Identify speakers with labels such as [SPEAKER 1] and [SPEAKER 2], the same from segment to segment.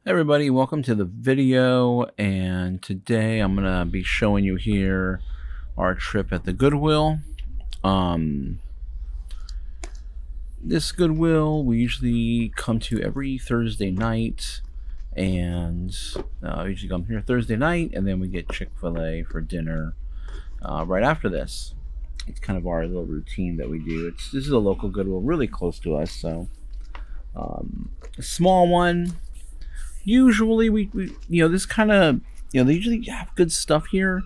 [SPEAKER 1] Hey everybody, welcome to the video, and today I'm gonna be showing you here our trip at the Goodwill. Um, this Goodwill we usually come to every Thursday night, and we usually come here Thursday night, and then we get Chick-fil-A for dinner right after this. It's kind of our little routine that we do. This is a local Goodwill, really close to us, so a small one. Usually we this kind of they usually have good stuff here.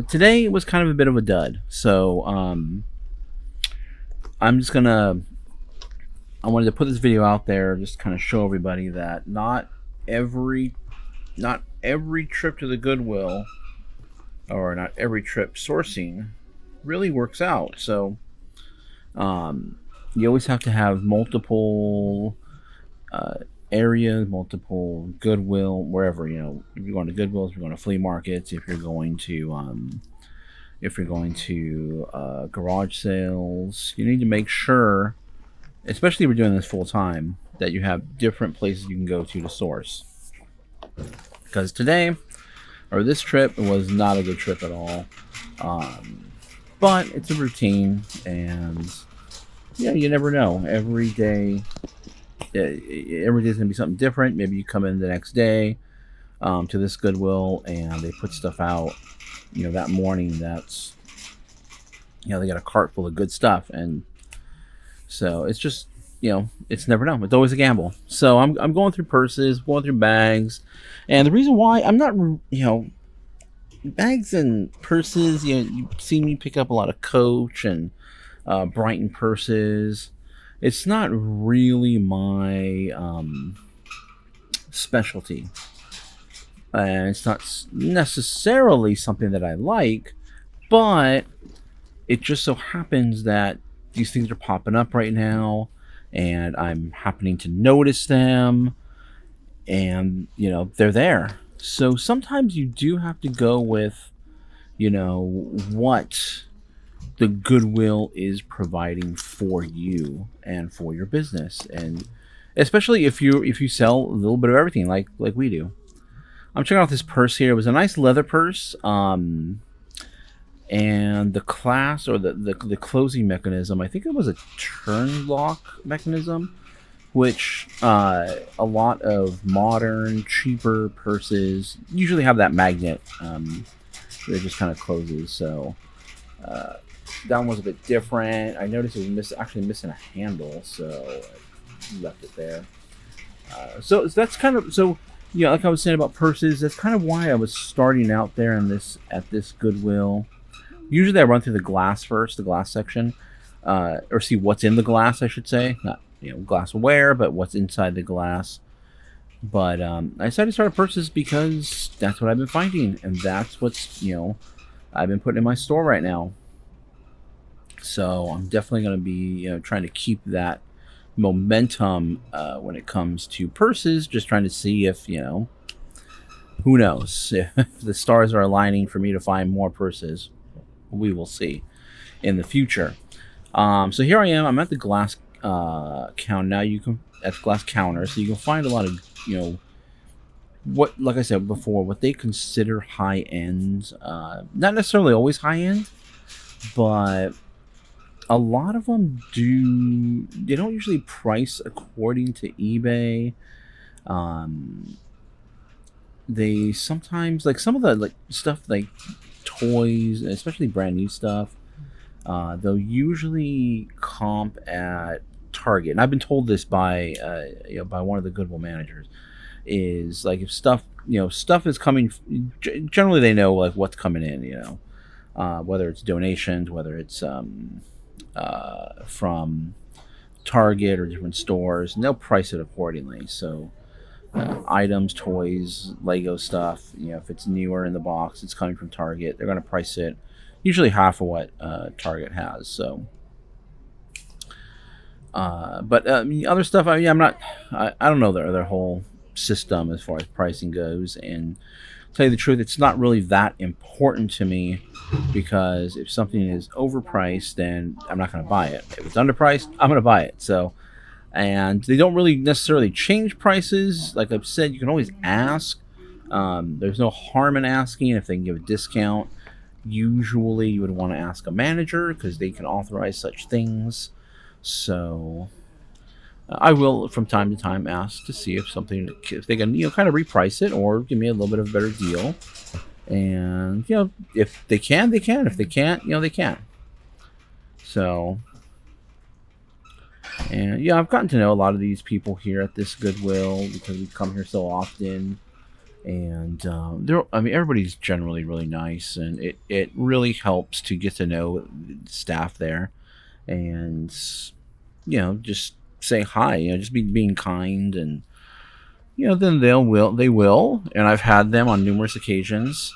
[SPEAKER 1] Today was kind of a bit of a dud, so I'm just gonna I wanted to put this video out there, just kind of show everybody that every not every trip to the Goodwill, or not every trip sourcing really works out. So you always have to have multiple uh, areas, multiple Goodwill, wherever. If you're going to Goodwill, if you're going to flea markets, if you're going to garage sales, you need to make sure, especially if you're doing this full time, that you have different places you can go to source. Because today, or this trip, was not a good trip at all. But it's a routine, and you never know. Every day's gonna be something different. Maybe you come in the next day to this Goodwill, and they put stuff out that morning that's they got a cart full of good stuff, and so it's just it's never known. It's always a gamble. So I'm going through purses, going through bags, and the reason why I'm not bags and purses, you see me pick up a lot of Coach and Brighton purses. It's not really my specialty, and it's not necessarily something that I like, but it just so happens that these things are popping up right now, and I'm happening to notice them, and they're there. So sometimes you do have to go with what the Goodwill is providing for you and for your business, and especially if you sell a little bit of everything like we do. I'm checking out this purse here. It was a nice leather purse, and the class, or the closing mechanism, I think it was a turn lock mechanism, which a lot of modern, cheaper purses usually have that magnet that just kind of closes. So that one was a bit different. I noticed it was actually missing a handle, so I left it there. So that's kind of like I was saying about purses. That's kind of why I was starting out there at this Goodwill. Usually I run through the glass first, the glass section, or see what's in the glass, I should say. Not glassware, but what's inside the glass. But I decided to start at purses because that's what I've been finding, and that's what's I've been putting in my store right now. So I'm definitely going to be trying to keep that momentum when it comes to purses. Just trying to see if who knows, if the stars are aligning for me to find more purses. We will see in the future. So here I am. I'm at the glass counter now. You can at the glass counter, so you can find a lot of what, like I said before, what they consider high end. Not necessarily always high end, but a lot of them do. They don't usually price according to eBay. They sometimes, like some of the stuff like toys, especially brand new stuff, they'll usually comp at Target. And I've been told this by by one of the Goodwill managers, is like, if stuff is coming, generally they know like what's coming in, whether it's donations, whether it's from Target or different stores, and they'll price it accordingly. So items, toys, Lego stuff, if it's newer in the box, it's coming from Target, they're going to price it usually half of what Target has. So but other stuff, I don't know their whole system as far as pricing goes, and to tell you the truth, it's not really that important to me, because if something is overpriced, then I'm not going to buy it. If it's underpriced, I'm going to buy it. So and they don't really necessarily change prices. Like I've said, you can always ask. There's no harm in asking if they can give a discount. Usually, you would want to ask a manager because they can authorize such things. So, I will from time to time ask to see if they can, kind of reprice it or give me a little bit of a better deal. And if they can, they can. If they can't, they can't. So, and I've gotten to know a lot of these people here at this Goodwill because we come here so often. And everybody's generally really nice, and it really helps to get to know staff there, and just say hi. Just being kind, and then they will, and I've had them on numerous occasions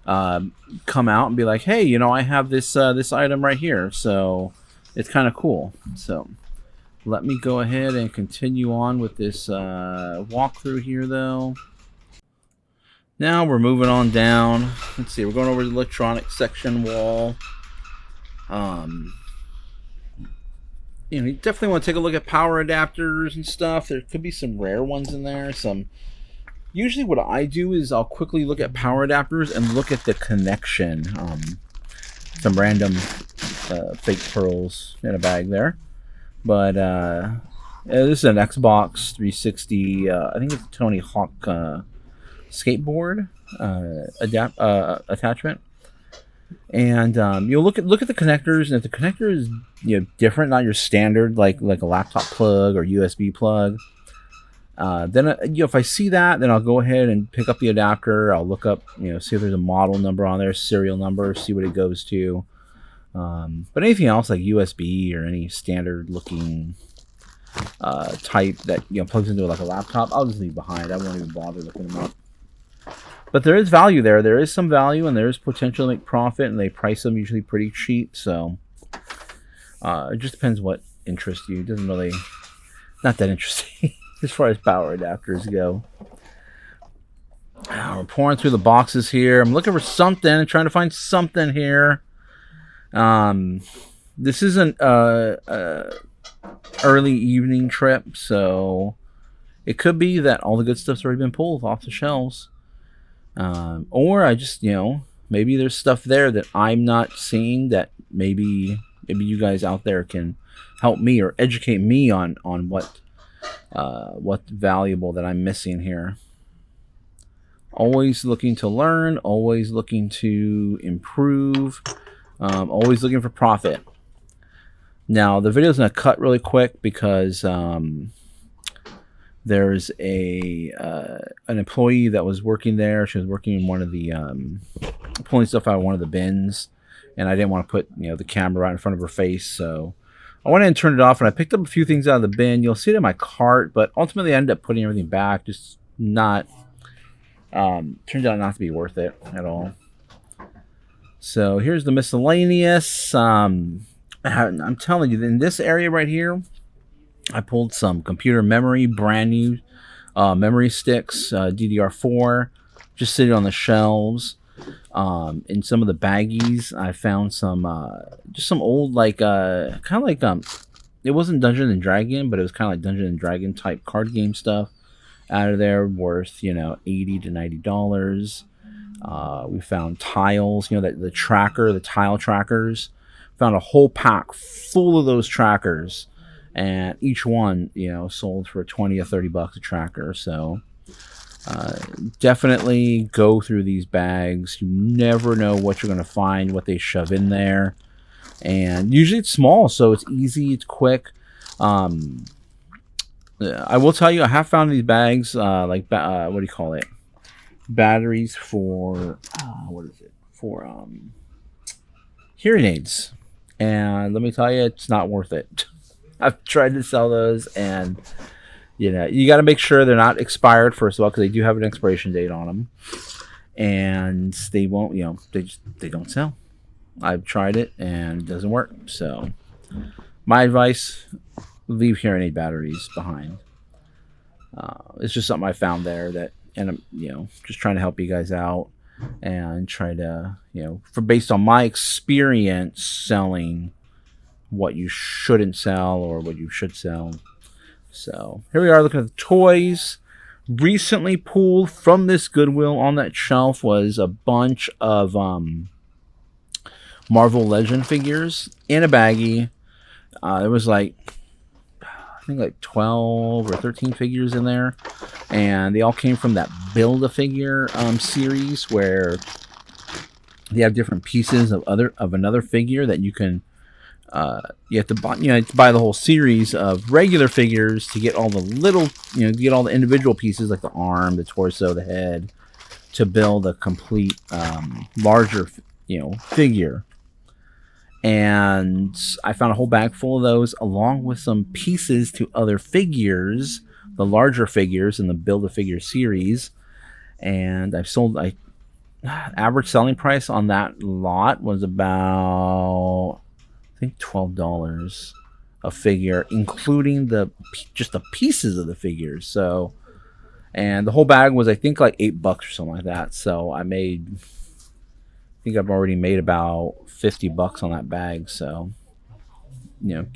[SPEAKER 1] come out and be like, hey, I have this item right here, so it's kind of cool. So let me go ahead and continue on with this walkthrough here, though. Now we're moving on down. Let's see, we're going over the electronic section wall. You definitely want to take a look at power adapters and stuff. There could be some rare ones in there. Usually what I do is I'll quickly look at power adapters and look at the connection. Some random fake pearls in a bag there. But this is an Xbox 360. I think it's a Tony Hawk skateboard attachment, and you'll look at the connectors, and if the connector is different, not your standard like a laptop plug or USB plug, then if I see that, then I'll go ahead and pick up the adapter. I'll look up see if there's a model number on there, serial number, see what it goes to. But anything else like USB or any standard looking type that plugs into like a laptop, I'll just leave behind. I won't even bother looking them up. But there is value there. There is some value, and there is potential to make profit, and they price them usually pretty cheap. So it just depends what interests you. It doesn't really, not that interesting as far as power adapters go. We're pouring through the boxes here. I'm looking for something and trying to find something here. This is an early evening trip, so it could be that all the good stuff's already been pulled off the shelves. Or I just, maybe there's stuff there that I'm not seeing that maybe you guys out there can help me or educate me on what's valuable that I'm missing here. Always looking to learn, always looking to improve, always looking for profit. Now, the video's going to cut really quick because there's an employee that was working there. She was working in one of the pulling stuff out of one of the bins, and I didn't want to put the camera right in front of her face, so I went in and turned it off, and I picked up a few things out of the bin. You'll see it in my cart, but ultimately I ended up putting everything back. Just not turned out not to be worth it at all. So here's the miscellaneous. I'm telling you, in this area right here, I pulled some computer memory, brand new memory sticks, DDR4, just sitting on the shelves. In some of the baggies, I found some just some old kind of like it wasn't Dungeons and Dragon, but it was kind of like Dungeons and Dragon type card game stuff out of there, worth $80 to $90. We found tiles, the tile trackers. Found a whole pack full of those trackers. And each one, sold for $20 or $30 a tracker. So definitely go through these bags. You never know what you're going to find, what they shove in there. And usually it's small, so it's easy, it's quick. I will tell you, I have found these bags, what do you call it? Batteries for, what is it? For hearing aids. And let me tell you, it's not worth it. I've tried to sell those, and you got to make sure they're not expired, first of all, because they do have an expiration date on them, and they won't, they don't sell. I've tried it, and it doesn't work. So my advice: leave hearing aid batteries behind. It's just something I found there that, and I'm just trying to help you guys out and try to based on my experience selling what you shouldn't sell or what you should sell. So here we are looking at the toys. Recently pulled from this Goodwill on that shelf was a bunch of Marvel Legend figures in a baggie. There was like, I think like 12 or 13 figures in there, and they all came from that Build-A-Figure series where they have different pieces of another figure that you can you have to buy, to buy the whole series of regular figures to get all the little, get all the individual pieces like the arm, the torso, the head, to build a complete larger figure. And I found a whole bag full of those, along with some pieces to other figures, the larger figures in the Build-A-Figure series. And I've sold, average selling price on that lot was about, I think, $12 a figure, including just the pieces of the figures. So, and the whole bag was, I think, like $8 or something like that. So I think I've already made about $50 on that bag. So,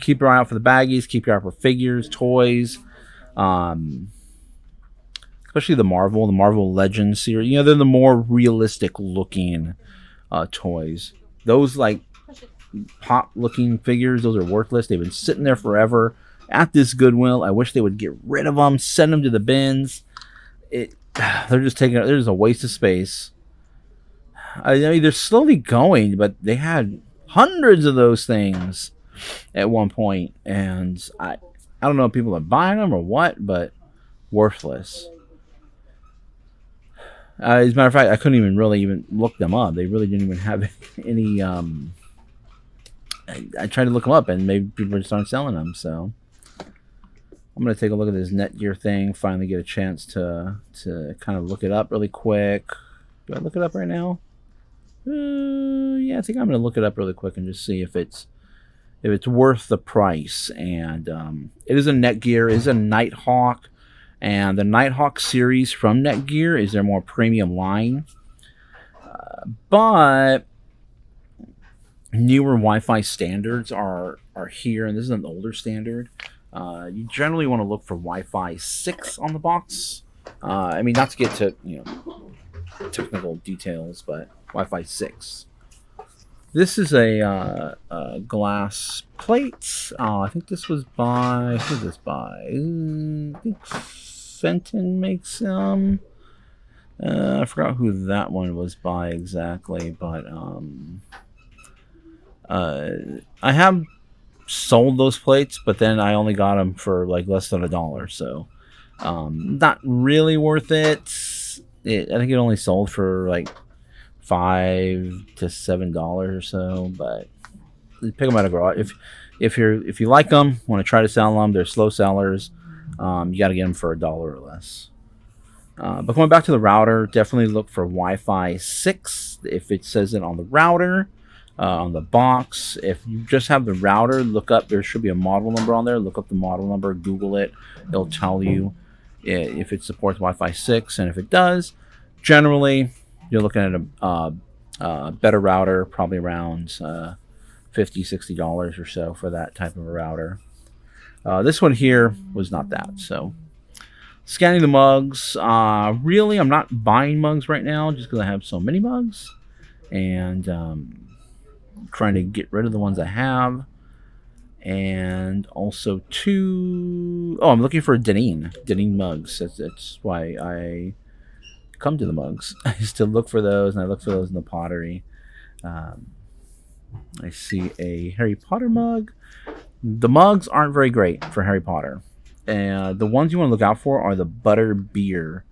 [SPEAKER 1] keep your eye out for the baggies. Keep your eye out for figures, toys, especially the Marvel Legends series. They're the more realistic looking toys. Those like pop looking figures, those are worthless. They've been sitting there forever at this Goodwill. I wish they would get rid of them, send them to the bins. They're just a waste of space. I mean, they're slowly going, but they had hundreds of those things at one point, and I don't know if people are buying them or what, but worthless. As a matter of fact, I couldn't even really look them up. They really didn't even have any. I tried to look them up, and maybe people just aren't selling them. So I'm gonna take a look at this Netgear thing. Finally, get a chance to kind of look it up really quick. Do I look it up right now? Yeah, I think I'm gonna look it up really quick and just see if it's worth the price. And it is a Netgear, it is a Nighthawk, and the Nighthawk series from Netgear is their more premium line. But newer Wi-Fi standards are here, and this is an older standard. You generally want to look for Wi-Fi 6 on the box. I mean, not to get to technical details, but Wi-Fi 6. This is a glass plate. I think this was by, who is this by? I think Fenton makes them. I forgot who that one was by exactly, but I have sold those plates, but then I only got them for like less than $1, so not really worth it. I think it only sold for like $5 to $7 or so, but pick them out of garage. If you like them, want to try to sell them, they're slow sellers. You got to get them for $1 or less. But going back to the router, definitely look for Wi-Fi 6 if it says it on the router, on the box. If you just have the router, look up. There should be a model number on there. Look up the model number, Google it. It'll tell you if it supports Wi-Fi 6, and if it does, generally you're looking at a better router, probably around $50, $60 or so for that type of a router. This one here was not that. So scanning the mugs. Really, I'm not buying mugs right now just because I have so many mugs, and trying to get rid of the ones I have. And also I'm looking for Deneen mugs. That's why I come to the mugs. I used to look for those, and I look for those in the pottery. I see a Harry Potter mug. The mugs aren't very great for Harry Potter. And the ones you want to look out for are the butter beer.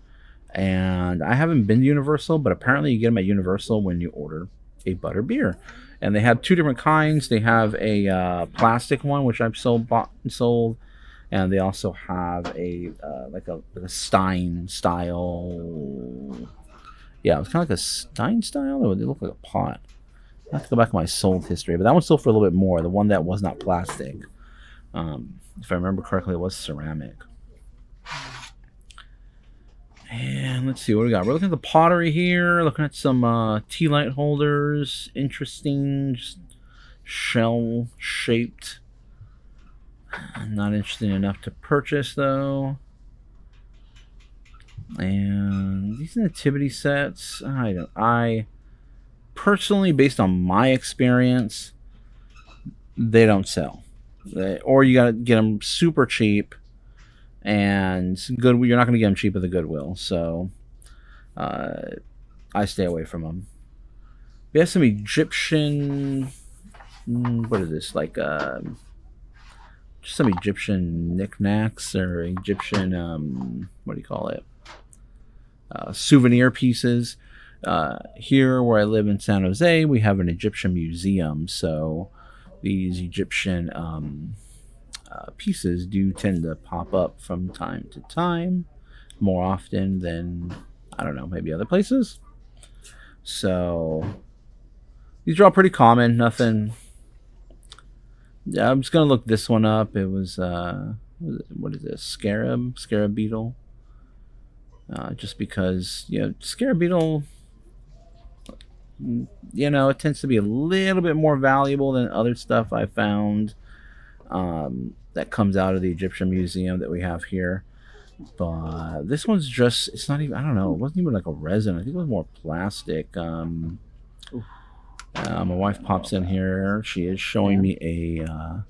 [SPEAKER 1] And I haven't been to Universal, but apparently you get them at Universal when you order a butter beer. And they have two different kinds. They have a plastic one, which I've bought and sold. And they also have a Stein style. Yeah, it was kind of like a Stein style, or they look like a pot. I have to go back to my sold history, but that one sold for a little bit more. The one that was not plastic, if I remember correctly, it was ceramic. And let's see what we got. We're looking at the pottery here. Looking at some tea light holders. Interesting, just shell shaped. Not interested enough to purchase though. And these nativity sets, I personally, based on my experience, they don't sell. Or you gotta get them super cheap, and you're not gonna get them cheap at the Goodwill. So I stay away from them. We have some Egyptian. What is this? Like just some Egyptian knickknacks or Egyptian what do you call it? Souvenir pieces. Here, where I live in San Jose, we have an Egyptian museum. So these Egyptian pieces do tend to pop up from time to time, more often than, I don't know, maybe other places. So these are all pretty common. Nothing. Yeah, I'm just gonna look this one up. It was what is this? Scarab beetle. Just because scarab beetle, it tends to be a little bit more valuable than other stuff I found that comes out of the Egyptian museum that we have here. But this one's it's not even, I don't know, it wasn't even like a resin. I think it was more plastic. My wife pops in here. She is showing me a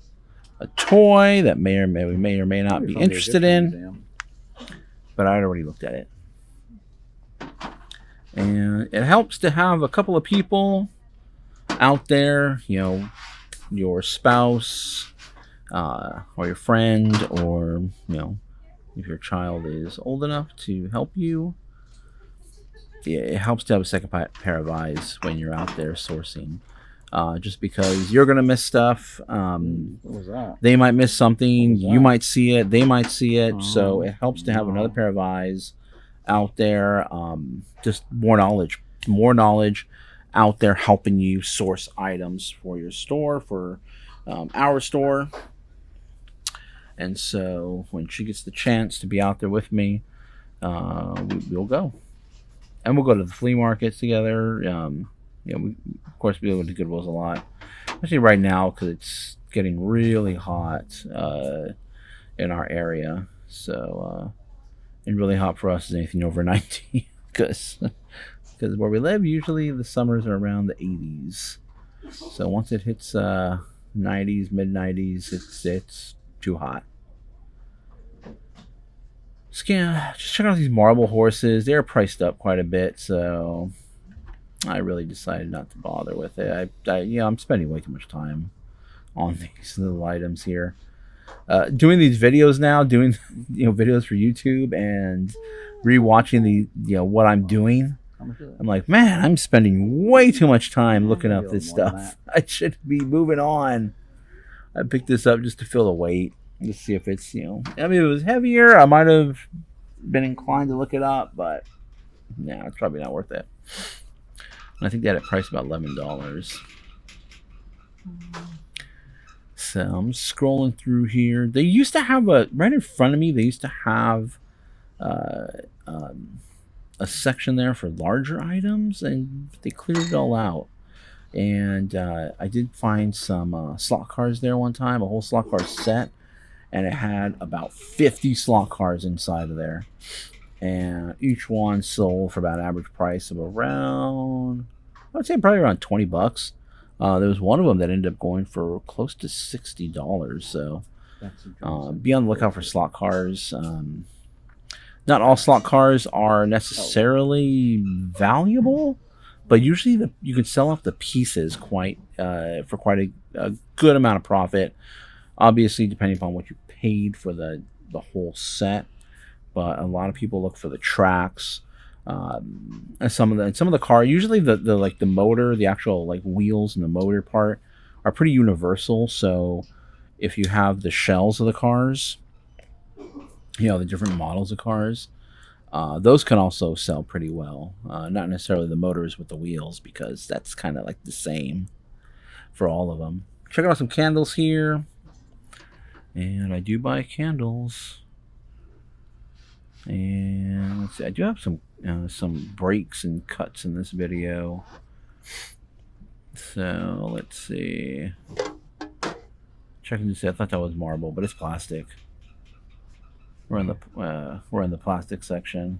[SPEAKER 1] toy that we may or may not be interested in. But I already looked at it. And it helps to have a couple of people out there, your spouse or your friend, or, if your child is old enough to help you. It helps to have a second pair of eyes when you're out there sourcing. Just because you're going to miss stuff.
[SPEAKER 2] What was that?
[SPEAKER 1] They might miss something. You might see it. They might see it. So it helps to have another pair of eyes out there. Just more knowledge out there helping you source items for your store, for our store. And so when she gets the chance to be out there with me, we'll go. And we'll go to the flea markets together. We, of course, we go to Goodwill's a lot, especially right now because it's getting really hot in our area. So, and really hot for us is anything over 90, because where we live, usually the summers are around the 80s. So once it hits 90s, mid 90s, it's too hot. Just check out these marble horses. They're priced up quite a bit, so I really decided not to bother with it. I'm spending way too much time on these little items here. Doing these videos now, doing videos for YouTube and rewatching what I'm doing. I'm like, man, I'm spending way too much time looking up this stuff. I should be moving on. I picked this up just to feel the weight. Let's see if it's, if it was heavier, I might have been inclined to look it up, but it's probably not worth it. And I think they had it priced about $11. So I'm scrolling through here. They used to have right in front of me, they used to have a section there for larger items, and they cleared it all out. And I did find some slot cars there one time, a whole slot car set. And it had about 50 slot cars inside of there. And each one sold for about an average price of around, I would say probably around $20. There was one of them that ended up going for close to $60. So be on the lookout for slot cars. Not all slot cars are necessarily valuable, but usually you can sell off the pieces for quite a good amount of profit. Obviously, depending upon what you paid for the whole set, but a lot of people look for the tracks. And some of the car, usually the motor, the actual wheels and the motor part are pretty universal. So if you have the shells of the cars, the different models of cars, those can also sell pretty well. Not necessarily the motors with the wheels, because that's kind of the same for all of them. Check out some candles here. And I do buy candles. And let's see, I do have some breaks and cuts in this video. So let's see. Checking to see. I thought that was marble, but it's plastic. We're in the plastic section,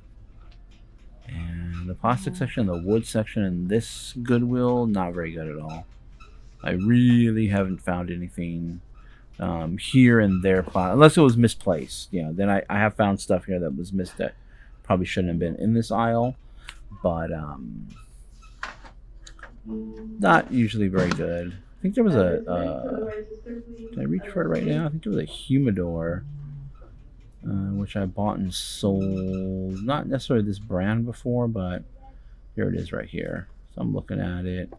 [SPEAKER 1] and the plastic section, the wood section, and this Goodwill, not very good at all. I really haven't found anything here and there, unless it was misplaced. Then I have found stuff here that was missed that probably shouldn't have been in this aisle, but not usually very good. I think there was did I reach for it right now? I think there was a humidor, which I bought and sold, not necessarily this brand before, but here it is right here. So I'm looking at it.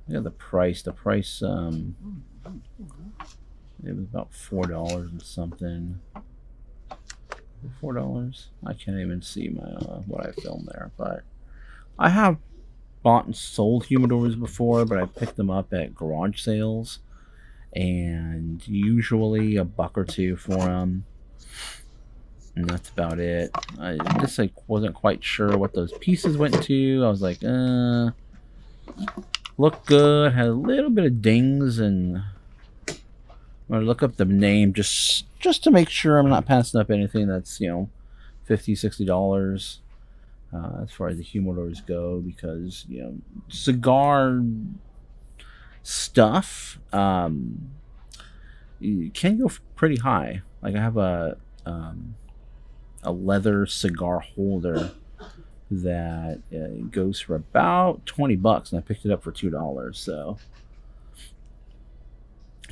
[SPEAKER 1] Yeah, the price. It was about $4 and something. $4. I can't even see my what I filmed there, but I have bought and sold humidors before, but I picked them up at garage sales, and usually $1 or $2 for them, and that's about it. I just wasn't quite sure what those pieces went to. I was like, looked good, had a little bit of dings, and I'm gonna look up the name just to make sure I'm not passing up anything that's $50-$60 as far as the humidors go, because cigar stuff you can go pretty high. Like I have a leather cigar holder that goes for about $20, and I picked it up for $2. So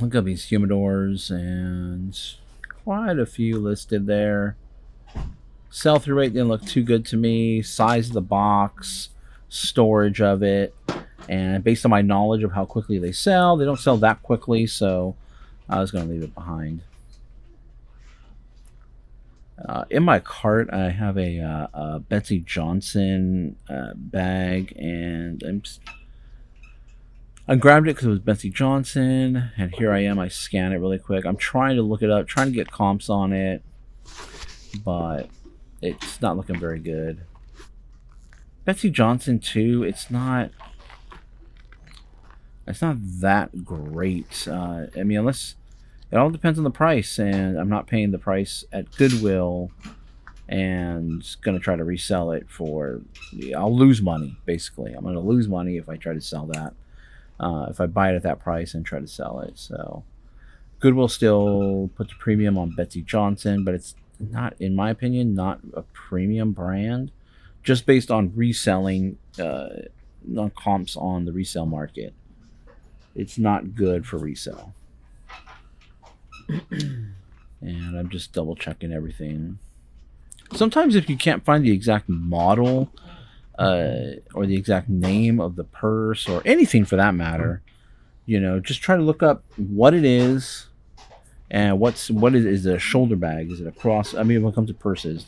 [SPEAKER 1] look up these humidors, and quite a few listed there. Sell-through rate didn't look too good to me. Size of the box, storage of it, and based on my knowledge of how quickly they don't sell that quickly, so I was going to leave it behind. In my cart, I have a Betsy Johnson bag, and I grabbed it because it was Betsy Johnson, and here I am. I scan it really quick. I'm trying to look it up, trying to get comps on it, but it's not looking very good. Betsy Johnson too. It's not that great. I mean, unless it all depends on the price, and I'm not paying the price at Goodwill, and gonna try to resell it for. I'll lose money. Basically, I'm gonna lose money if I try to sell that. If I buy it at that price and try to sell it, so Goodwill still put the premium on Betsy Johnson, but it's not, in my opinion, not a premium brand, just based on reselling, non comps on the resale market. It's not good for resale. And I'm just double checking everything. Sometimes if you can't find the exact model or the exact name of the purse or anything for that matter, just try to look up what it is. And what is it a shoulder bag? Is it a cross? I mean, when it comes to purses,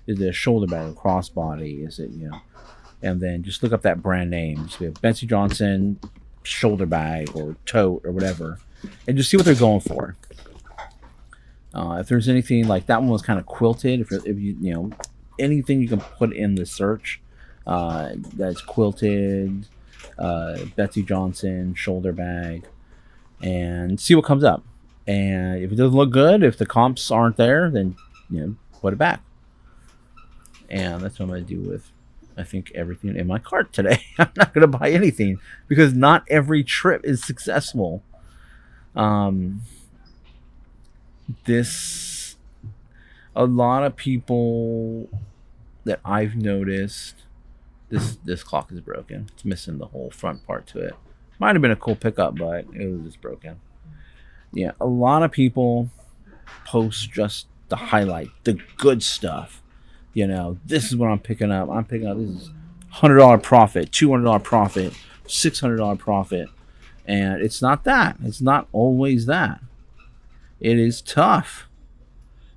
[SPEAKER 1] is it a shoulder bag, a crossbody? Is it, and then just look up that brand name. So we have Betsy Johnson shoulder bag or tote or whatever, and just see what they're going for. If there's anything like that one was kind of quilted, if you anything you can put in the search that's quilted, Betsy Johnson shoulder bag, and see what comes up. And if it doesn't look good, if the comps aren't there, then put it back. And that's what I'm going to do with, I think, everything in my cart today. I'm not going to buy anything because not every trip is successful. A lot of people that I've noticed, this clock is broken. It's missing the whole front part to it. Might have been a cool pickup, but it was just broken. Yeah, a lot of people post just the highlight, the good stuff. This is what I'm picking up. This is $100 profit, $200 profit, $600 profit. And it's not that. It's not always that. It is tough.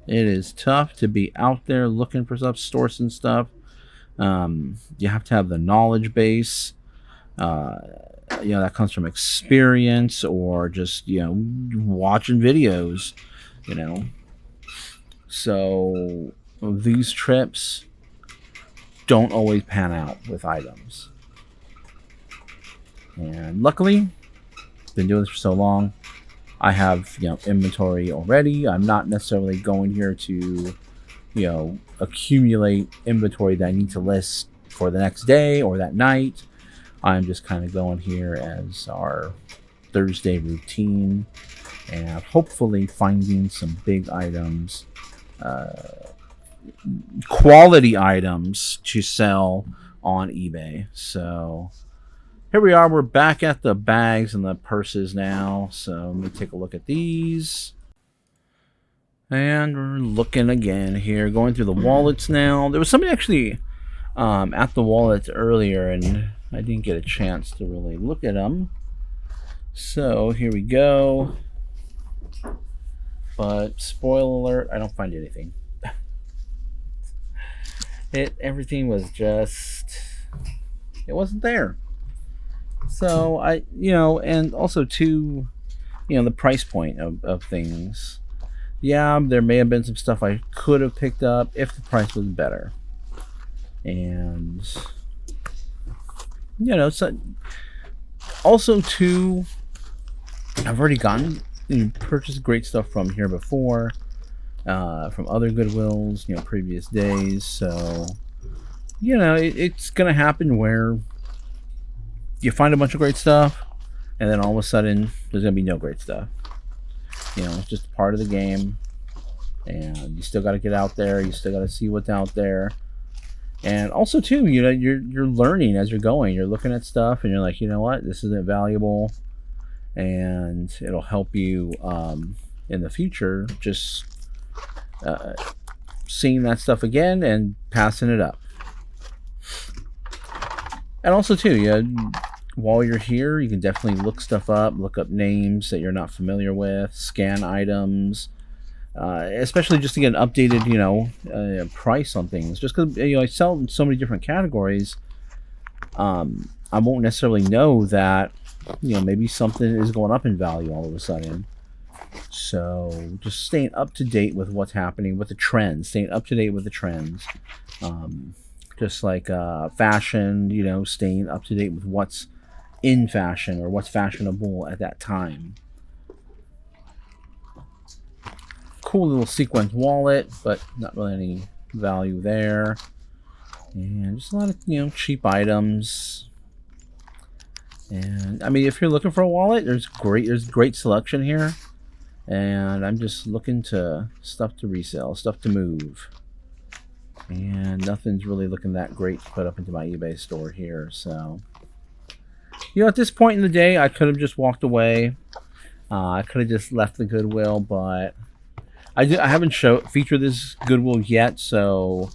[SPEAKER 1] It is tough to be out there looking for stuff, sourcing stuff. You have to have the knowledge base. That comes from experience or just watching videos. So these trips don't always pan out with items, and luckily been doing this for so long. I have, inventory already. I'm not necessarily going here to, accumulate inventory that I need to list for the next day or that night. I'm just kind of going here as our Thursday routine and hopefully finding some big items, quality items to sell on eBay. So here we are. We're back at the bags and the purses now. So let me take a look at these. And we're looking again here, going through the wallets now. There was somebody actually at the wallets earlier, and I didn't get a chance to really look at them. So here we go. But spoiler alert, I don't find anything. Everything was just, it wasn't there. So and also too, the price point of things. Yeah, there may have been some stuff I could have picked up if the price was better. And so also too, I've already purchased great stuff from here before, from other Goodwills, previous days. So it's gonna happen where you find a bunch of great stuff, and then all of a sudden there's gonna be no great stuff. It's just part of the game, and you still got to get out there. You still got to see what's out there, and also too, you're learning as you're going. You're looking at stuff, and you're like, you know what, this isn't valuable, and it'll help you in the future. Just seeing that stuff again and passing it up. And also too, while you're here, you can definitely look stuff up, look up names that you're not familiar with, scan items, especially just to get an updated, price on things. Just because, I sell in so many different categories, I won't necessarily know that, maybe something is going up in value all of a sudden. So just staying up to date with what's happening with the trends, just like fashion, staying up to date with what's in fashion or what's fashionable at that time. Cool little sequence wallet, but not really any value there. And just a lot of cheap items. And I mean, if you're looking for a wallet, there's great selection here. And I'm just looking to stuff to resell, stuff to move. And nothing's really looking that great to put up into my eBay store here. So at this point in the day, I could have just walked away. I could have just left the Goodwill, but I haven't featured this Goodwill yet, so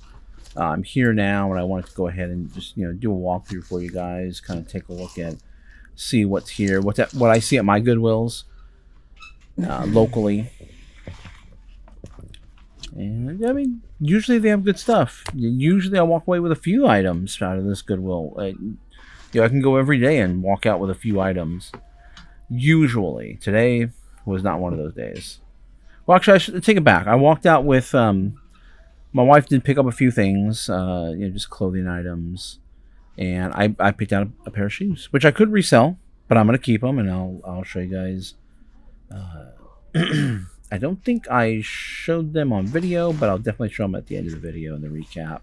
[SPEAKER 1] I'm here now, and I wanted to go ahead and just do a walkthrough for you guys, kind of take a look at, see what's here, what I see at my Goodwills locally. And I mean, usually they have good stuff. Usually I walk away with a few items out of this Goodwill. I can go every day and walk out with a few items. Usually. Today was not one of those days. Well, actually, I should take it back. I walked out with, my wife did pick up a few things, just clothing items. And I picked out a pair of shoes, which I could resell, but I'm going to keep them, and I'll show you guys. I don't think I showed them on video, but I'll definitely show them at the end of the video in the recap.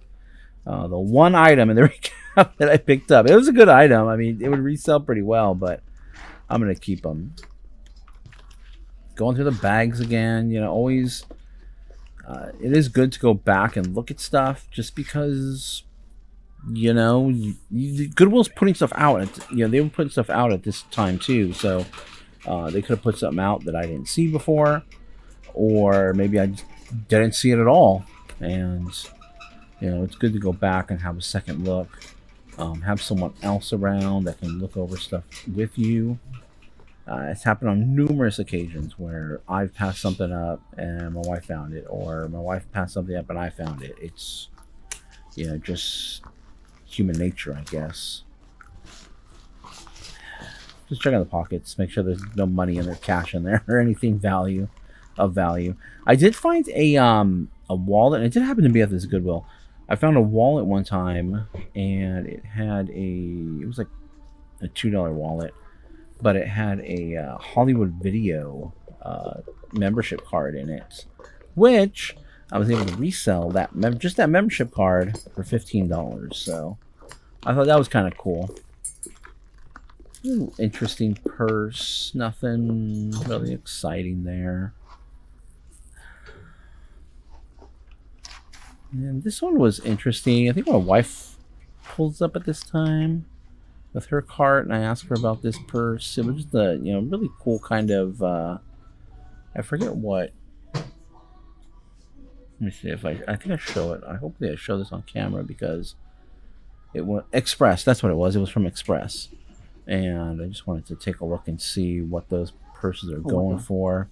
[SPEAKER 1] The one item in the recap that I picked up. It was a good item. I mean, it would resell pretty well, but I'm going to keep them. Going through the bags again, always, it is good to go back and look at stuff just because, Goodwill's putting stuff out. They were putting stuff out at this time too, so they could have put something out that I didn't see before, or maybe I didn't see it at all. And it's good to go back and have a second look, have someone else around that can look over stuff with you. It's happened on numerous occasions where I've passed something up and my wife found it, or my wife passed something up and I found it. It's just human nature, I guess. Just check out the pockets, make sure there's no money in there, cash in there, or anything of value. I did find a wallet, and it did happen to be at this Goodwill. I found a wallet one time, and it was like a $2 wallet, but it had a Hollywood Video membership card in it, which I was able to resell that just that membership card for $15. So I thought that was kind of cool. Ooh, interesting purse. Nothing really exciting there. And this one was interesting. I think my wife pulls up at this time with her cart, and I asked her about this purse. It was just a really cool kind of I forget what. Let me see if I think I show it. I hope I show this on camera because it was Express. That's what it was. It was from Express, and I just wanted to take a look and see what those purses are going for.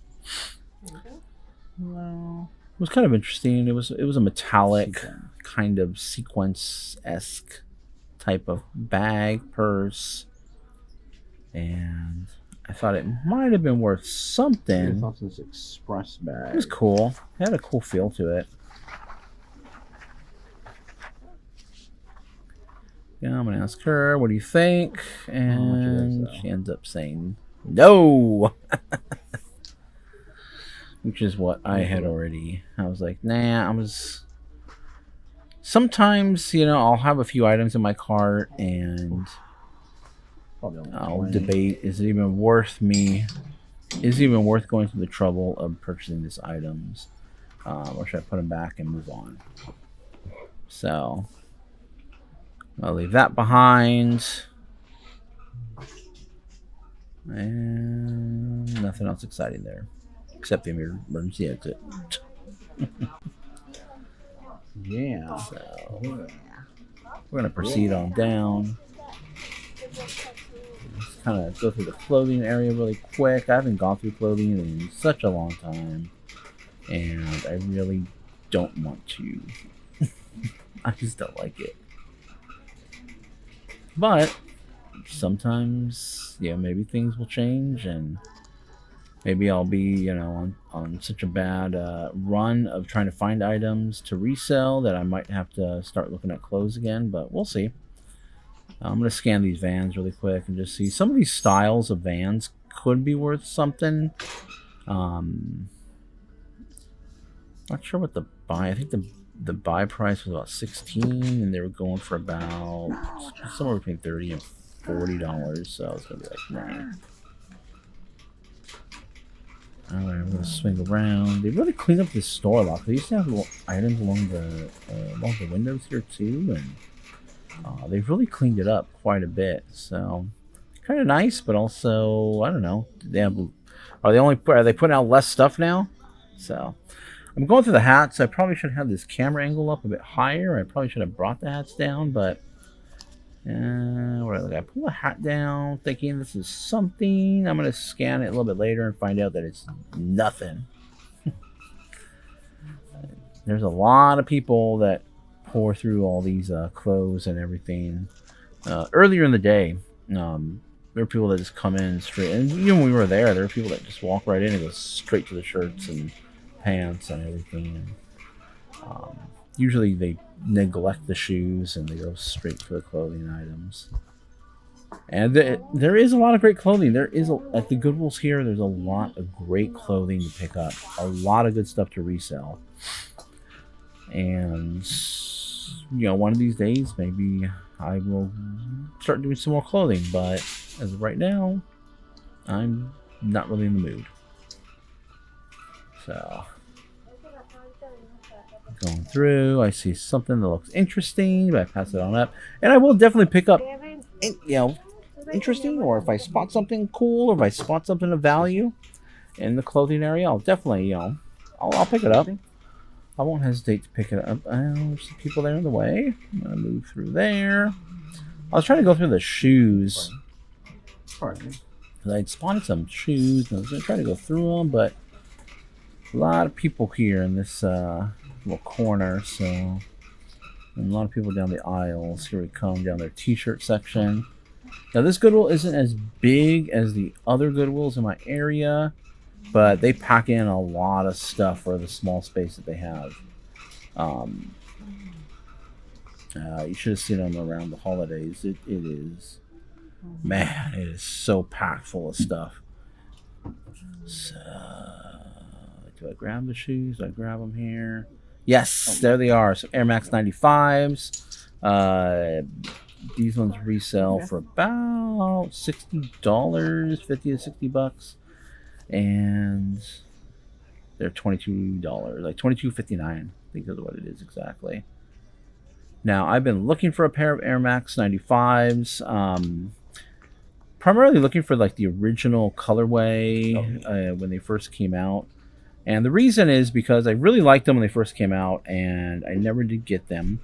[SPEAKER 1] Well, it was kind of interesting. It was a metallic kind of sequence-esque type of bag purse, and I thought it might have been worth something.
[SPEAKER 2] I thought this Express bag.
[SPEAKER 1] It was cool. It had a cool feel to it. Yeah, I'm gonna ask her, what do you think? And she ends up saying no. Which is what I had already. I was like, nah, sometimes, I'll have a few items in my cart and I'll debate, is it even worth going through the trouble of purchasing these items? Or should I put them back and move on? So I'll leave that behind. And nothing else exciting there. Except the emergency exit.
[SPEAKER 2] Yeah.
[SPEAKER 1] So we're gonna proceed on down. Just kind of go through the clothing area really quick. I haven't gone through clothing in such a long time, and I really don't want to. I just don't like it. But sometimes, maybe things will change, and maybe I'll be, on such a bad run of trying to find items to resell that I might have to start looking at clothes again, but we'll see. I'm going to scan these vans really quick and just see. Some of these styles of vans could be worth something. Not sure what the buy. I think the buy price was about $16, and they were going for about somewhere between $30 and $40. So I was going to be like, nah. Alright, I'm gonna swing around. They really cleaned up this store a lot. They used to have little items along the windows here too, and they've really cleaned it up quite a bit. So kind of nice, but also I don't know. Are they putting out less stuff now? So I'm going through the hats. I probably should have this camera angle up a bit higher. I probably should have brought the hats down, but I pull the hat down thinking this is something. I'm going to scan it a little bit later and find out that it's nothing. There's a lot of people that pour through all these clothes and everything. Earlier in the day, there were people that just come in straight. And even when we were there were people that just walk right in and go straight to the shirts and pants and everything. And, usually they neglect the shoes and they go straight for the clothing items. And there is a lot of great clothing. At the Goodwills here, there's a lot of great clothing to pick up. A lot of good stuff to resell. And, one of these days, maybe I will start doing some more clothing. But as of right now, I'm not really in the mood. So going through, I see something that looks interesting, but I pass it on up, and I will definitely pick up, interesting, or if I spot something cool, or if I spot something of value in the clothing area, I'll definitely, I'll pick it up. I won't hesitate to pick it up. There's some people there in the way. I'm gonna move through there. I was trying to go through the shoes. Pardon me. Because I'd spotted some shoes, and I was gonna try to go through them, but a lot of people here in this little corner, so and a lot of people down the aisles. Here we come down their t-shirt section. Now this Goodwill isn't as big as the other Goodwills in my area, but they pack in a lot of stuff for the small space that they have. You should have seen them around the holidays. It is Man, it is so packed full of stuff. So, do I grab the shoes? Do I grab them here? Yes, there they are. So Air Max 95s. These ones resell for about $60, 50 to $60, and they're $22, like $22.59. I think is what it is exactly. Now, I've been looking for a pair of Air Max 95s. Primarily looking for like the original colorway when they first came out. And the reason is because I really liked them when they first came out, and I never did get them.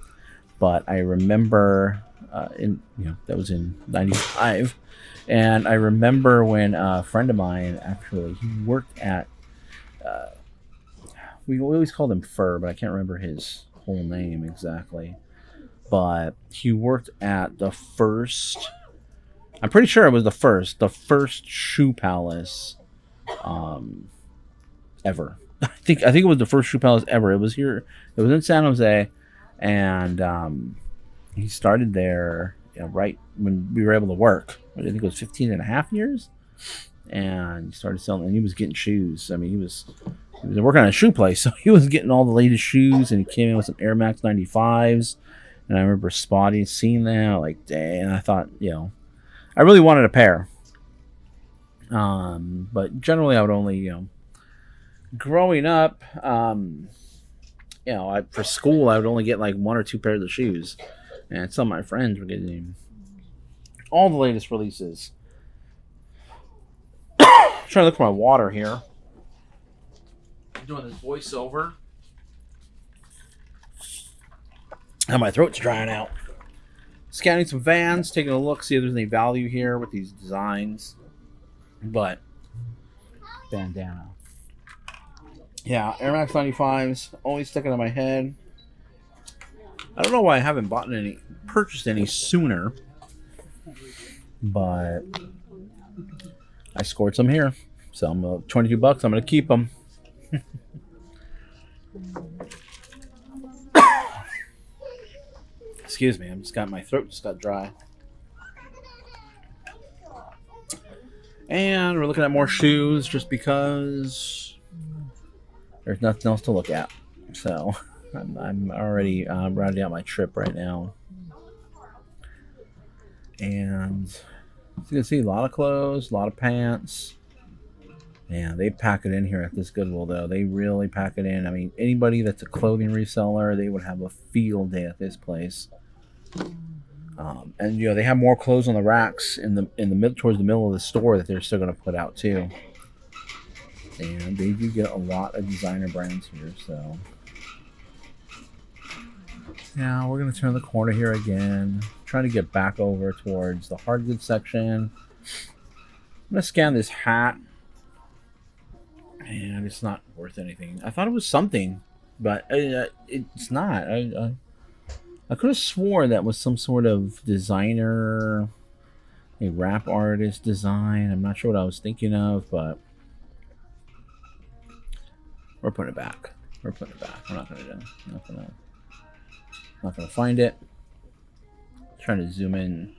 [SPEAKER 1] But I remember, that was in '95, and I remember when a friend of mine actually he worked at. We always called him Fur, but I can't remember his whole name exactly. But he worked at the first. I'm pretty sure it was the first shoe palace, ever. I think it was the first shoe palace ever. It was here. It was in San Jose, and he started there right when we were able to work. I think it was 15 and a half years, and he started selling. And he was getting shoes. I mean, he was working on a shoe place, so he was getting all the latest shoes. And he came in with some Air Max 95s, and I remember spotting, seeing them, like, dang. I thought, I really wanted a pair. But generally, I would only, growing up, for school, I would only get like one or two pairs of shoes, and some of my friends were getting all the latest releases. I'm trying to look for my water here. I'm doing this voiceover, and my throat's drying out. Scanning some Vans, taking a look, see if there's any value here with these designs. But
[SPEAKER 2] Bandana.
[SPEAKER 1] yeah, Air Max 95s always sticking in my head. I don't know why I haven't purchased any sooner, but I scored some here, so I'm $22. I'm gonna keep them. Excuse me, my throat just got dry. And we're looking at more shoes just because there's nothing else to look at. So I'm already rounding out my trip right now. And as you can see, a lot of clothes, a lot of pants. Yeah, they pack it in here at this Goodwill, though. They really pack it in. I mean, anybody that's a clothing reseller, they would have a field day at this place. And they have more clothes on the racks in the middle, towards the middle of the store, that they're still going to put out too. And they do get a lot of designer brands here. So now we're going to turn the corner here again, trying to get back over towards the hard goods section. I'm going to scan this hat, and it's not worth anything. I thought it was something, but it's not. I could have sworn that was some sort of designer, a rap artist design. I'm not sure what I was thinking of, but we're putting it back. We're not gonna find it. Trying to zoom in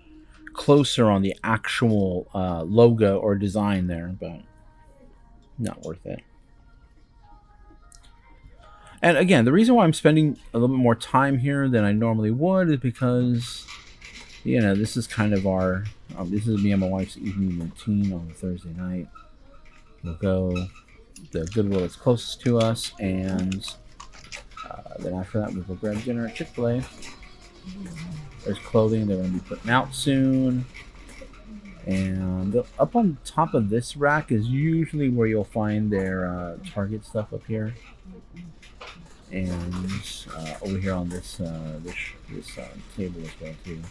[SPEAKER 1] closer on the actual logo or design there, but not worth it. And again, the reason why I'm spending a little bit more time here than I normally would is because, this is kind of this is me and my wife's evening routine on a Thursday night. We'll go the Goodwill that's closest to us, and then after that, we'll go grab dinner at Chick-fil-A. There's clothing they're going to be putting out soon. And up on top of this rack is usually where you'll find their Target stuff up here. And over here on this table as well too.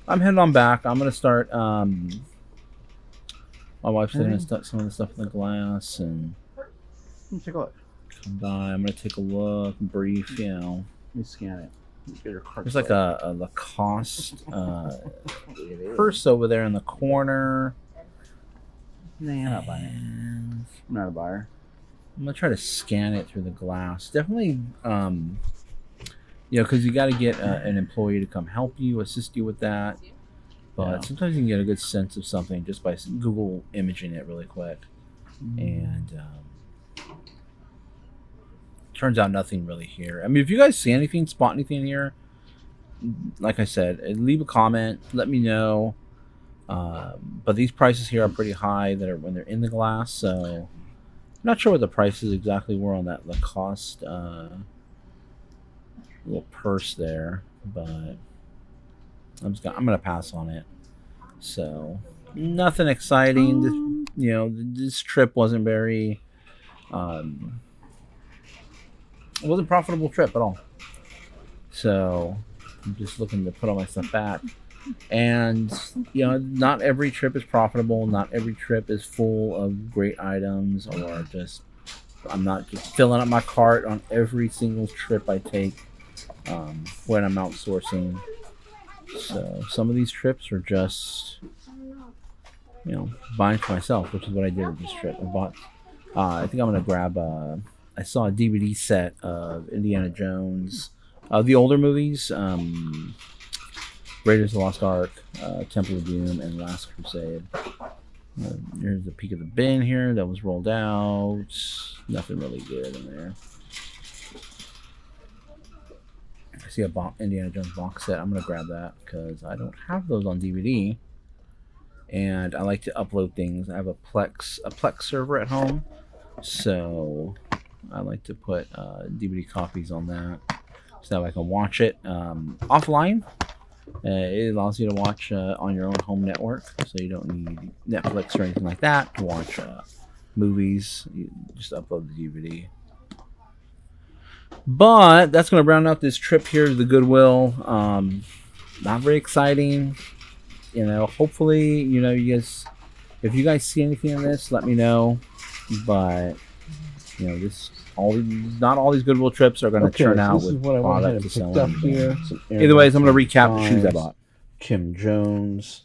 [SPEAKER 1] I'm heading on back. I'm gonna start. My wife's gonna stuck some of the stuff in the glass, and
[SPEAKER 2] take a look.
[SPEAKER 1] Come by. I'm gonna take a look, brief.
[SPEAKER 2] Let me scan it.
[SPEAKER 1] There's like a Lacoste purse over there in the corner.
[SPEAKER 2] Nah, I'm not buying it. I'm not a buyer.
[SPEAKER 1] I'm gonna try to scan it through the glass. Definitely, because you got to get an employee to come help you, assist you with that. But
[SPEAKER 2] Yeah.
[SPEAKER 1] sometimes you can get a good sense of something just by Google imaging it really quick. And turns out nothing really here. I mean, if you guys see anything, spot anything here, like I said, leave a comment. Let me know. But these prices here are pretty high that are when they're in the glass. So I'm not sure what the prices exactly were on that Lacoste little purse there, but I'm gonna pass on it. So nothing exciting. This trip wasn't very. Um, it wasn't a profitable trip at all. So I'm just looking to put all my stuff back. And not every trip is profitable. Not every trip is full of great items, or just I'm not just filling up my cart on every single trip I take when I'm outsourcing. So some of these trips are just buying for myself, which is what I did with this trip. I bought. I think I'm gonna grab. I saw a DVD set of Indiana Jones, the older movies, Raiders of the Lost Ark, Temple of Doom, and Last Crusade. Here's a peek of the bin here that was rolled out. Nothing really good in there. I see a Indiana Jones box set. I'm gonna grab that because I don't have those on DVD, and I like to upload things. I have a Plex server at home, so I like to put DVD copies on that so that I can watch it offline. It allows you to watch on your own home network, so you don't need Netflix or anything like that to watch movies. You just upload the DVD. But that's going to round out this trip here to the Goodwill. Not very exciting. Hopefully, you guys, if you guys see anything in this, let me know. But not all these Goodwill trips are going to turn out with product to sell. Either way, I'm going to recap the shoes I bought. Kim Jones,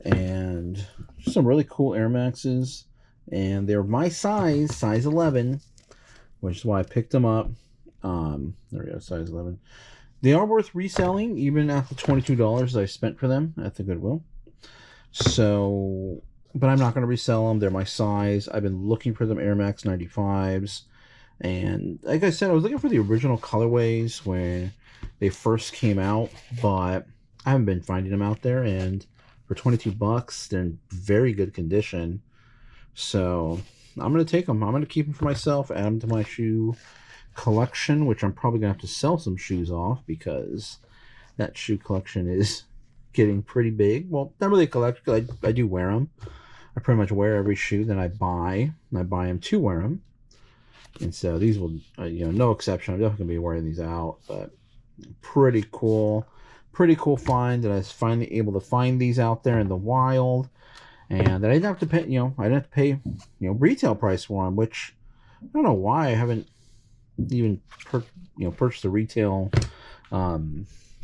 [SPEAKER 1] and some really cool Air Maxes, and they're my size 11, which is why I picked them up. There we go, size 11. They are worth reselling, even at the $22 I spent for them at the Goodwill. So, but I'm not going to resell them. They're my size. I've been looking for them Air Max 95s. And like I said, I was looking for the original colorways when they first came out, but I haven't been finding them out there. And for $22, they're in very good condition. So I'm going to take them. I'm going to keep them for myself, add them to my shoe collection, which I'm probably going to have to sell some shoes off because that shoe collection is getting pretty big. Well, not really a collection. I do wear them. I pretty much wear every shoe that I buy. And I buy them to wear them. And so these will, no exception. I'm definitely going to be wearing these out, but pretty cool find that I was finally able to find these out there in the wild, and that I didn't have to pay, I didn't have to pay, retail price for them, which I don't know why I haven't even, purchased the retail. I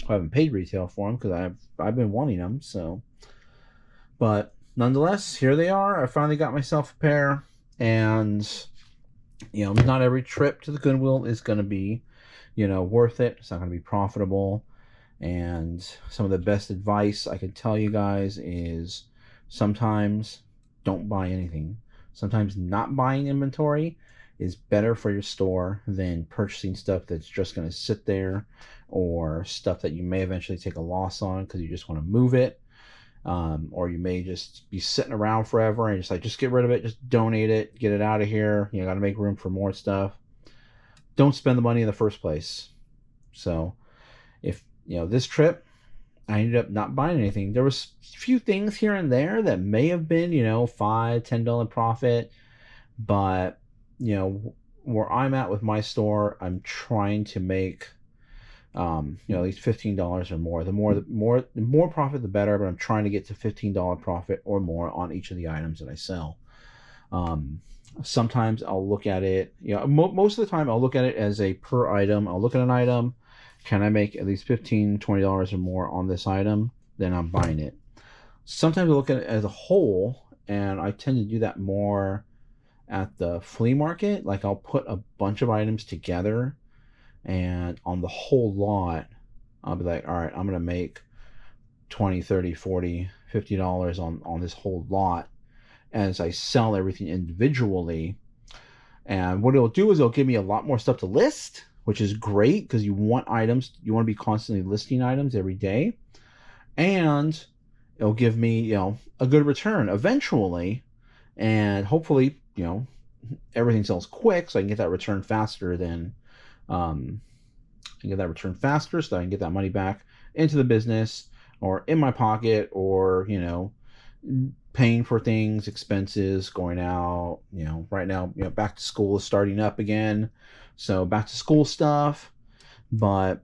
[SPEAKER 1] haven't paid retail for them because I've been wanting them. So, but nonetheless, here they are. I finally got myself a pair, and not every trip to the Goodwill is going to be, worth it. It's not going to be profitable. And some of the best advice I can tell you guys is sometimes don't buy anything. Sometimes not buying inventory is better for your store than purchasing stuff that's just going to sit there, or stuff that you may eventually take a loss on because you just want to move it. Or you may just be sitting around forever and just get rid of it, just donate it, get it out of here. You got to make room for more stuff. Don't spend the money in the first place. So if this trip, I ended up not buying anything. There was a few things here and there that may have been $5-10 profit, but where I'm at with my store, I'm trying to make at least $15 or more. The more profit, the better. But I'm trying to get to $15 profit or more on each of the items that I sell. Sometimes I'll look at it. Most of the time I'll look at it as a per item. I'll look at an item. Can I make at least $15-20 or more on this item? Then I'm buying it. Sometimes I look at it as a whole, and I tend to do that more at the flea market. Like I'll put a bunch of items together, and on the whole lot, I'll be like, all right, I'm going to make 20, 30, 40, $50 on this whole lot as I sell everything individually. And what it'll do is it'll give me a lot more stuff to list, which is great because you want items, you want to be constantly listing items every day. And it'll give me, a good return eventually. And hopefully, everything sells quick so I can get that return faster than so I can get that money back into the business or in my pocket, or paying for things, expenses, going out. Right now, back to school is starting up again, so back to school stuff. But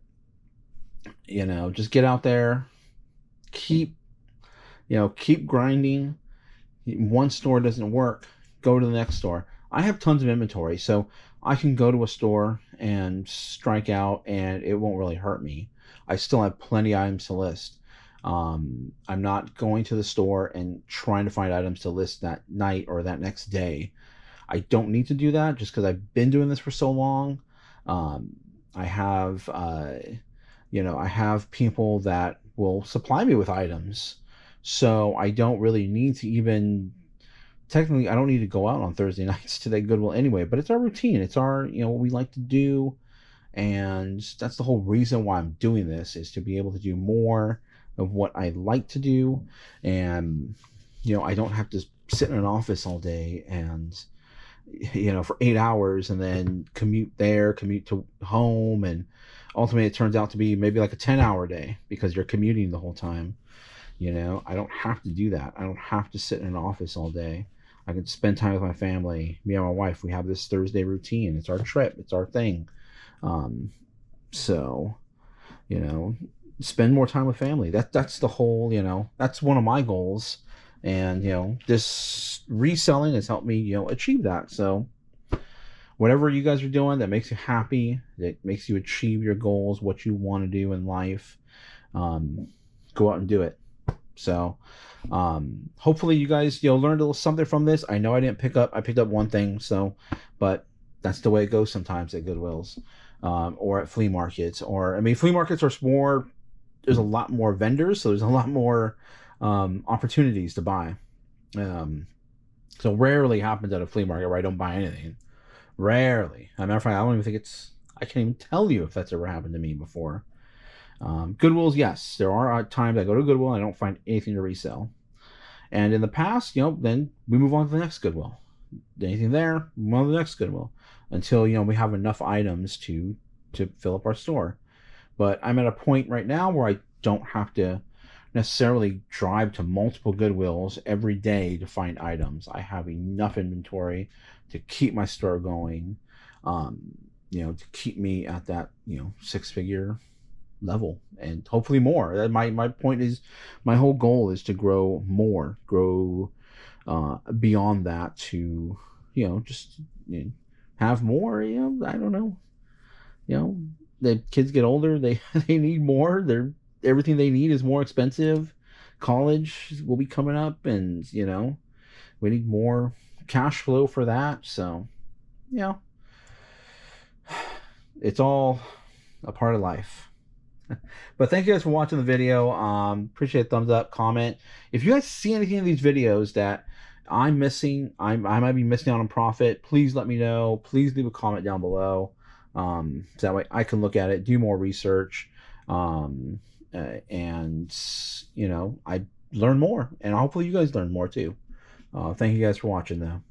[SPEAKER 1] just get out there, keep keep grinding. One store doesn't work, go to the next store. I have tons of inventory, so I can go to a store and strike out and it won't really hurt me. I still have plenty of items to list. I'm not going to the store and trying to find items to list that night or that next day. I don't need to do that just because I've been doing this for so long. I have, I have people that will supply me with items, so I don't really need to even. Technically, I don't need to go out on Thursday nights to that Goodwill anyway. But it's our routine. It's our, what we like to do, and that's the whole reason why I'm doing this, is to be able to do more of what I like to do. And I don't have to sit in an office all day and for 8 hours and then commute to home, and ultimately it turns out to be maybe like a 10-hour day because you're commuting the whole time. I don't have to do that. I don't have to sit in an office all day. I can spend time with my family. Me and my wife, we have this Thursday routine. It's our trip. It's our thing. So, spend more time with family. That's the whole, that's one of my goals. And, this reselling has helped me, achieve that. So whatever you guys are doing that makes you happy, that makes you achieve your goals, what you want to do in life, go out and do it. So hopefully you guys learned a little something from this. I know I picked up one thing, but that's the way it goes sometimes at Goodwills, or at flea markets. Flea markets are more, there's a lot more vendors, so there's a lot more opportunities to buy. So rarely happens at a flea market where I don't buy anything. Rarely. As a matter of fact, I can't even tell you if that's ever happened to me before. Goodwills, yes, there are times I go to Goodwill and I don't find anything to resell. And in the past, then we move on to the next Goodwill. Anything there, move on to the next Goodwill until we have enough items to fill up our store. But I'm at a point right now where I don't have to necessarily drive to multiple Goodwills every day to find items. I have enough inventory to keep my store going, to keep me at that 6-figure level, and hopefully more. My point is, my whole goal is to grow beyond that, to just have more. I don't know, the kids get older, they need more. Everything they need is more expensive. College will be coming up, and we need more cash flow for that. So it's all a part of life. But thank you guys for watching the video. Appreciate a thumbs up, comment. If you guys see anything in these videos that I'm missing, I might be missing out on profit, please let me know. Please leave a comment down below, so that way I can look at it, do more research, and I learn more, and hopefully you guys learn more too. Thank you guys for watching though.